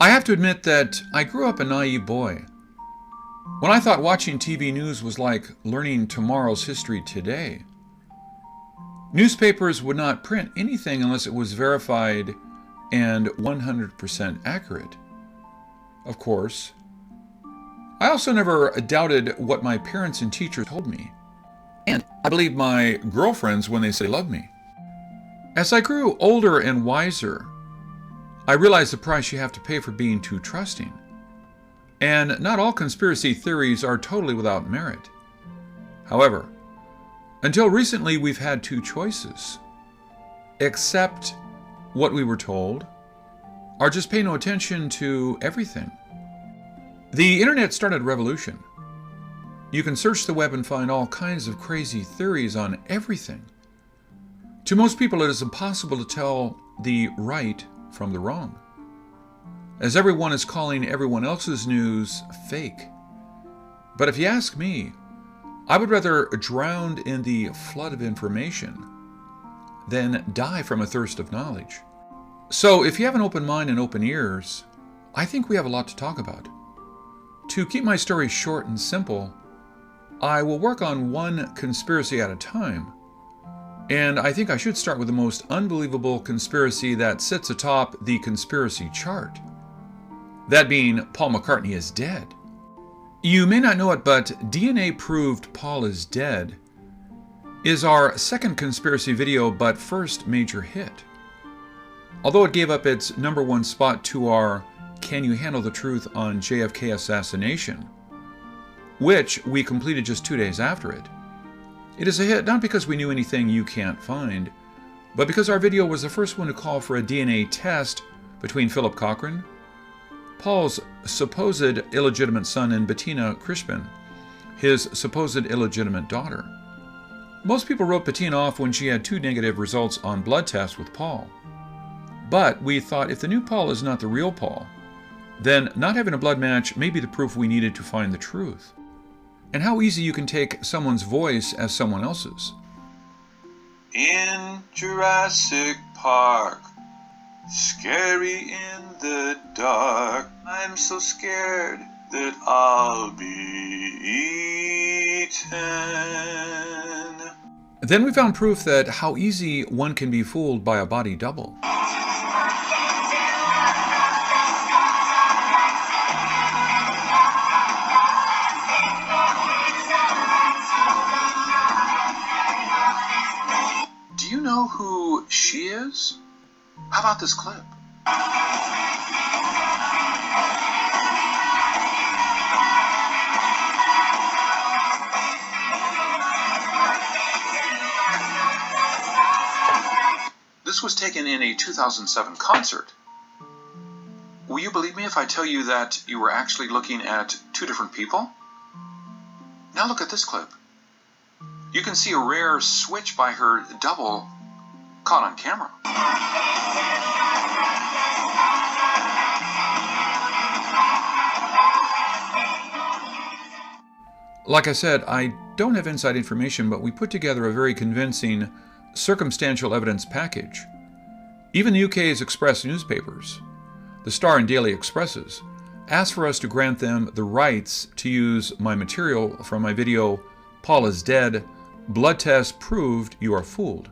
I have to admit that I grew up a naive boy. When I thought watching TV news was like learning tomorrow's history today. Newspapers would not print anything unless it was verified and 100% accurate. Of course, I also never doubted what my parents and teachers told me. And I believed my girlfriends when they said they loved me. As I grew older and wiser, I realized the price you have to pay for being too trusting. And not all conspiracy theories are totally without merit. However, until recently we've had two choices. Accept what we were told, or just pay no attention to everything. The internet started a revolution. You can search the web and find all kinds of crazy theories on everything. To most people, it is impossible to tell the right from the wrong, as everyone is calling everyone else's news fake. But if you ask me, I would rather drown in the flood of information than die from a thirst of knowledge. So if you have an open mind and open ears, I think we have a lot to talk about. To keep my story short and simple, I will work on one conspiracy at a time. And I think I should start with the most unbelievable conspiracy that sits atop the conspiracy chart. That being, Paul McCartney is dead. You may not know it, but DNA Proved Paul is Dead is our second conspiracy video, but first major hit. Although it gave up its #1 spot to our Can You Handle the Truth on JFK Assassination, which we completed just 2 days after it. It is a hit not because we knew anything you can't find, but because our video was the first one to call for a DNA test between Philip Cochran, Paul's supposed illegitimate son, and Bettina Crispin, his supposed illegitimate daughter. Most people wrote Bettina off when she had 2 negative results on blood tests with Paul. But we thought if the new Paul is not the real Paul, then not having a blood match may be the proof we needed to find the truth. And how easy you can take someone's voice as someone else's. In Jurassic Park, scary in the dark, I'm so scared that I'll be eaten. Then we found proof that how easy one can be fooled by a body double. Do you know who she is? How about this clip? This was taken in a 2007 concert. Will you believe me if I tell you that you were actually looking at 2 different people? Now look at this clip. You can see a rare switch by her double caught on camera. Like I said, I don't have inside information, but we put together a very convincing circumstantial evidence package. Even the UK's Express newspapers, the Star and Daily Expresses, asked for us to grant them the rights to use my material from my video, Paul is Dead, Blood Test Proved You Are Fooled.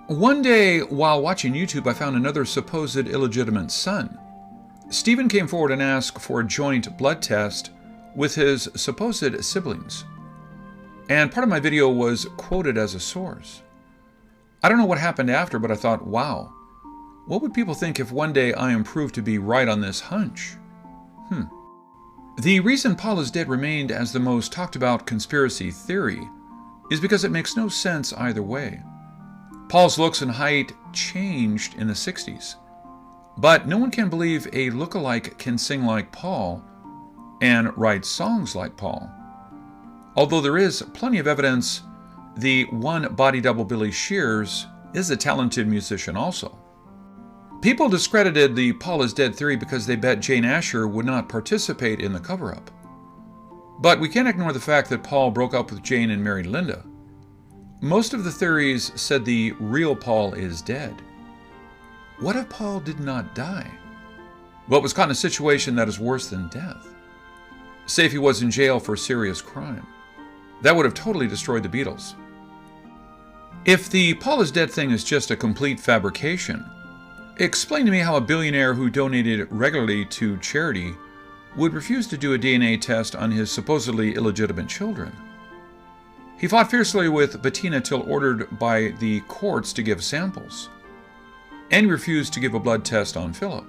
One day, while watching YouTube, I found another supposed illegitimate son. Stephen came forward and asked for a joint blood test with his supposed siblings. And part of my video was quoted as a source. I don't know what happened after, but I thought, wow, what would people think if one day I am proved to be right on this hunch? The reason Paul is Dead remained as the most talked about conspiracy theory is because it makes no sense either way. Paul's looks and height changed in the 60s, but no one can believe a lookalike can sing like Paul and write songs like Paul. Although there is plenty of evidence the one body double Billy Shears is a talented musician also. People discredited the Paul is Dead theory because they bet Jane Asher would not participate in the cover-up. But we can't ignore the fact that Paul broke up with Jane and married Linda. Most of the theories said the real Paul is dead. What if Paul did not die? but was caught in a situation that is worse than death. Say if he was in jail for a serious crime. That would have totally destroyed the Beatles. If the Paul is dead thing is just a complete fabrication, explain to me how a billionaire who donated regularly to charity would refuse to do a DNA test on his supposedly illegitimate children. He fought fiercely with Bettina till ordered by the courts to give samples, and refused to give a blood test on Philip,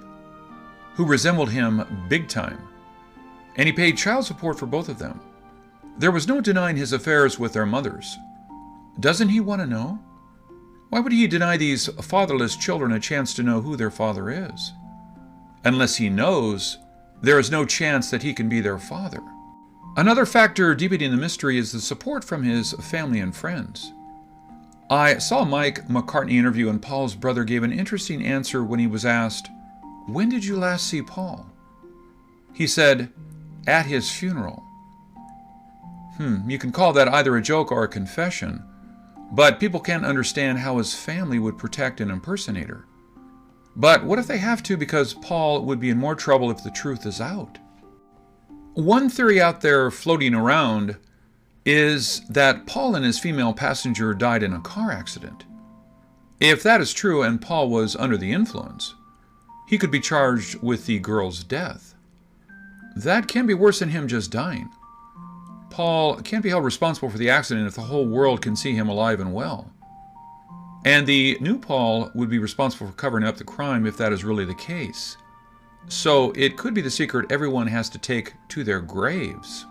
who resembled him big time, and he paid child support for both of them. There was no denying his affairs with their mothers. Doesn't he want to know? Why would he deny these fatherless children a chance to know who their father is? Unless he knows, there is no chance that he can be their father. Another factor deepening the mystery is the support from his family and friends. I saw a Mike McCartney interview, and Paul's brother gave an interesting answer when he was asked, "When did you last see Paul?" He said, "At his funeral." You can call that either a joke or a confession, but people can't understand how his family would protect an impersonator. But what if they have to, because Paul would be in more trouble if the truth is out? One theory out there floating around is that Paul and his female passenger died in a car accident. If that is true and Paul was under the influence, he could be charged with the girl's death. That can be worse than him just dying. Paul can't be held responsible for the accident if the whole world can see him alive and well. And the new Paul would be responsible for covering up the crime if that is really the case. So it could be the secret everyone has to take to their graves.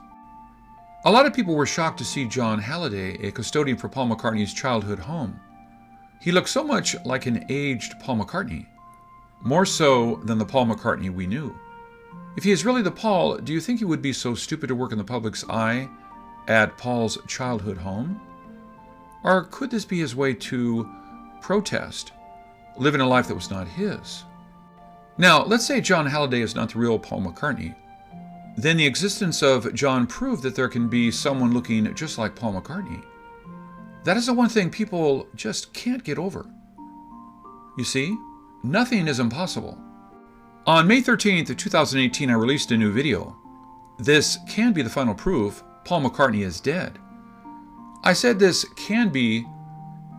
A lot of people were shocked to see John Halliday, a custodian for Paul McCartney's childhood home. He looked so much like an aged Paul McCartney, more so than the Paul McCartney we knew. If he is really the Paul, do you think he would be so stupid to work in the public's eye at Paul's childhood home? Or could this be his way to protest, living a life that was not his? Now, let's say John Halliday is not the real Paul McCartney. Then the existence of John proved that there can be someone looking just like Paul McCartney. That is the one thing people just can't get over. You see, nothing is impossible. On May 13th, 2018, I released a new video. This can be the final proof Paul McCartney is dead. I said this can be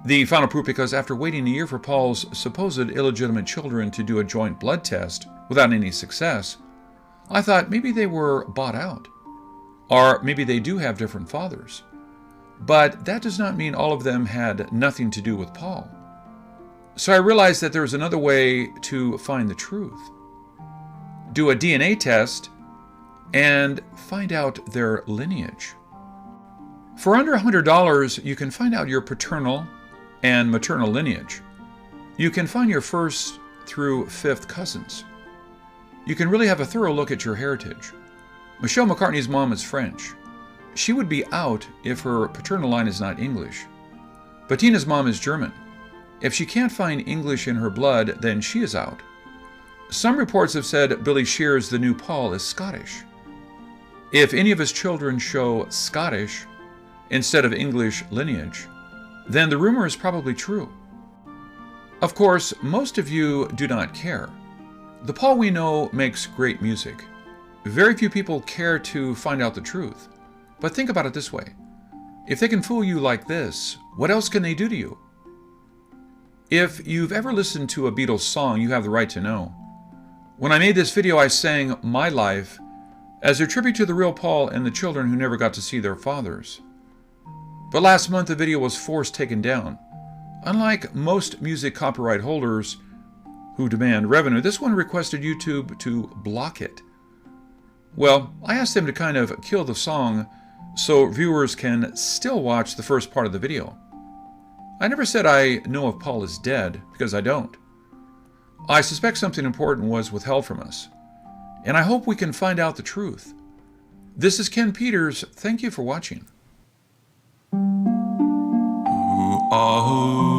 the final proof because after waiting a year for Paul's supposed illegitimate children to do a joint blood test without any success, I thought maybe they were bought out. Or maybe they do have different fathers. But that does not mean all of them had nothing to do with Paul. So I realized that there is another way to find the truth. Do a DNA test and find out their lineage. For under $100, you can find out your paternal and maternal lineage. You can find your first through fifth cousins. You can really have a thorough look at your heritage. Michelle McCartney's mom is French. She would be out if her paternal line is not English. Bettina's mom is German. If she can't find English in her blood, then she is out. Some reports have said Billy Shear's the new Paul is Scottish. If any of his children show Scottish instead of English lineage, then the rumor is probably true. Of course, most of you do not care. The Paul we know makes great music. Very few people care to find out the truth. But think about it this way. If they can fool you like this, what else can they do to you? If you've ever listened to a Beatles song, you have the right to know. When I made this video, I sang My Life as a tribute to the real Paul and the children who never got to see their fathers. But last month, the video was forced taken down. Unlike most music copyright holders who demand revenue, this one requested YouTube to block it. Well, I asked them to kind of kill the song so viewers can still watch the first part of the video. I never said I know if Paul is dead, because I don't. I suspect something important was withheld from us, and I hope we can find out the truth. This is Ken Peters. Thank you for watching. Ooh, ah, ooh.